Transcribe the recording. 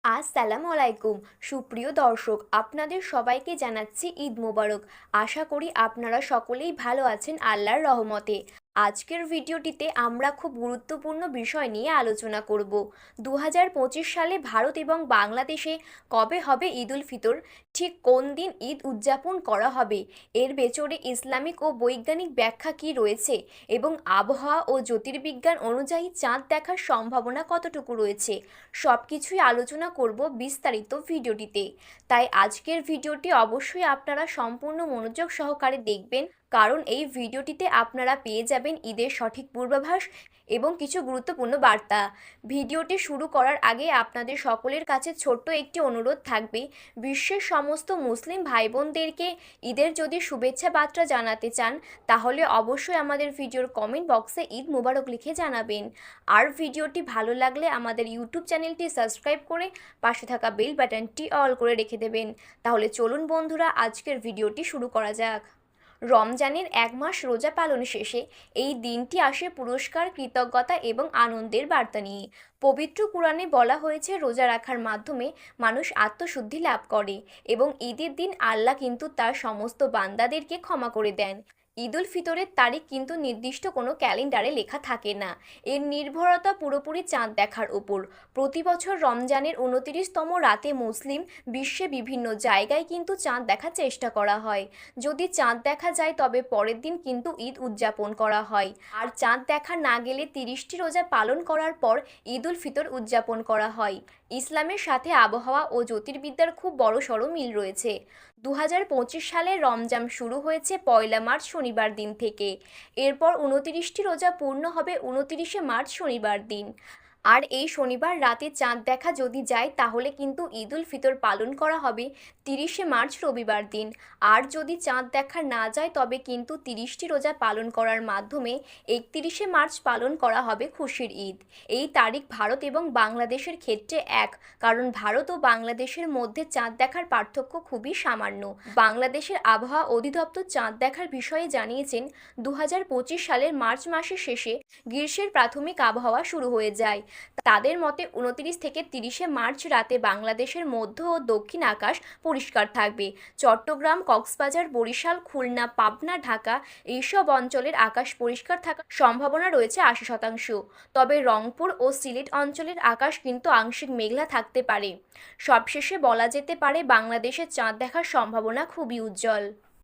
আসসালামু আলাইকুম সুপ্রিয় দর্শক, আপনাদের সবাইকে জানাচ্ছি ঈদ মোবারক। আশা করি আপনারা সকলেই ভালো আছেন আল্লাহর রহমতে। আজকের ভিডিওটিতে আমরা খুব গুরুত্বপূর্ণ বিষয় নিয়ে আলোচনা করব। 2025 সালে ভারত এবং বাংলাদেশে কবে হবে ঈদ উল ফিতর, ঠিক কোন দিন ঈদ উদযাপন করা হবে, এর পেছনে ইসলামিক ও বৈজ্ঞানিক ব্যাখ্যা কী রয়েছে এবং আবহাওয়া ও জ্যোতির্বিজ্ঞান অনুযায়ী চাঁদ দেখার সম্ভাবনা কতটুকু রয়েছে, সব কিছুই আলোচনা করব বিস্তারিত ভিডিওটিতে। তাই আজকের ভিডিওটি অবশ্যই আপনারা সম্পূর্ণ মনোযোগ সহকারে দেখবেন, কারণ এই ভিডিওটিতে আপনারা পেয়ে যাবেন ঈদের সঠিক পূর্বাভাস এবং কিছু গুরুত্বপূর্ণ বার্তা। ভিডিওটি শুরু করার আগে আপনাদের সকলের কাছে ছোট্ট একটি অনুরোধ থাকবে, বিশ্বের সমস্ত মুসলিম ভাই বোনদেরকে ঈদের যদি শুভেচ্ছা বার্তা জানাতে চান তাহলে অবশ্যই আমাদের ভিডিওর কমেন্ট বক্সে ঈদ মোবারক লিখে জানাবেন। আর ভিডিওটি ভালো লাগলে আমাদের ইউটিউব চ্যানেলটি সাবস্ক্রাইব করে পাশে থাকা বেল বাটনটি অল করে রেখে দেবেন। তাহলে চলুন বন্ধুরা, আজকের ভিডিওটি শুরু করা যাক। রমজানের 1 মাস রোজা পালন শেষে এই দিনটি আসে পুরস্কার, কৃতজ্ঞতা এবং আনন্দের বার্তা নিয়ে। পবিত্র কুরআনে বলা হয়েছে, রোজা রাখার মাধ্যমে মানুষ আত্মশুদ্ধি লাভ করে এবং ঈদের দিন আল্লাহ কিন্তু তার সমস্ত বান্দাদেরকে ক্ষমা করে দেন। ঈদ উল ফিতরের তারিখ কিন্তু নির্দিষ্ট কোনো ক্যালেন্ডারে লেখা থাকে না, এর নির্ভরতা পুরোপুরি চাঁদ দেখার উপর। প্রতি বছর রমজানের 29তম রাতে মুসলিম বিশ্বে বিভিন্ন জায়গায় কিন্তু চাঁদ দেখার চেষ্টা করা হয়। যদি চাঁদ দেখা যায় তবে পরের দিন কিন্তু ঈদ উদযাপন করা হয়, আর চাঁদ দেখা না গেলে 30টি রোজা পালন করার পর ঈদ উল ফিতর উদযাপন করা হয়। ইসলামের সাথে আবহাওয়া ও জ্যোতির্বিদ্যার খুব বড়সড় মিল রয়েছে। 2025 সালে রমজান শুরু হয়েছে 1 মার্চ শনিবার দিন থেকে। এরপর 29টি রোজা পূর্ণ হবে 29শে মার্চ শনিবার দিন। আর এই শনিবার রাতে চাঁদ দেখা যদি যায় তাহলে কিন্তু ঈদ উল ফিতর পালন করা হবে 30শে মার্চ রবিবার দিন। আর যদি চাঁদ দেখা না যায় তবে কিন্তু 30টি রোজা পালন করার মাধ্যমে 31শে মার্চ পালন করা হবে খুশির ঈদ। এই তারিখ ভারত এবং বাংলাদেশের ক্ষেত্রে এক, কারণ ভারত ও বাংলাদেশের মধ্যে চাঁদ দেখার পার্থক্য খুবই সামান্য। বাংলাদেশের আবহাওয়া অধিদপ্তর চাঁদ দেখার বিষয়ে জানিয়েছেন, 2025 সালের মার্চ মাসের শেষে গ্রীষ্মের প্রাথমিক আবহাওয়া শুরু হয়ে যায়। তাদের মতে 29 থেকে 30শে মার্চ রাতে বাংলাদেশের মধ্য ও দক্ষিণ আকাশ পরিষ্কার থাকবে। চট্টগ্রাম, কক্সবাজার, বরিশাল, খুলনা, পাবনা, ঢাকা এইসব অঞ্চলের আকাশ পরিষ্কার থাকার সম্ভাবনা রয়েছে 80%। তবে রংপুর ও সিলেট অঞ্চলের আকাশ কিন্তু আংশিক মেঘলা থাকতে পারে। সবশেষে বলা যেতে পারে বাংলাদেশের চাঁদ দেখার সম্ভাবনা খুবই উজ্জ্বল।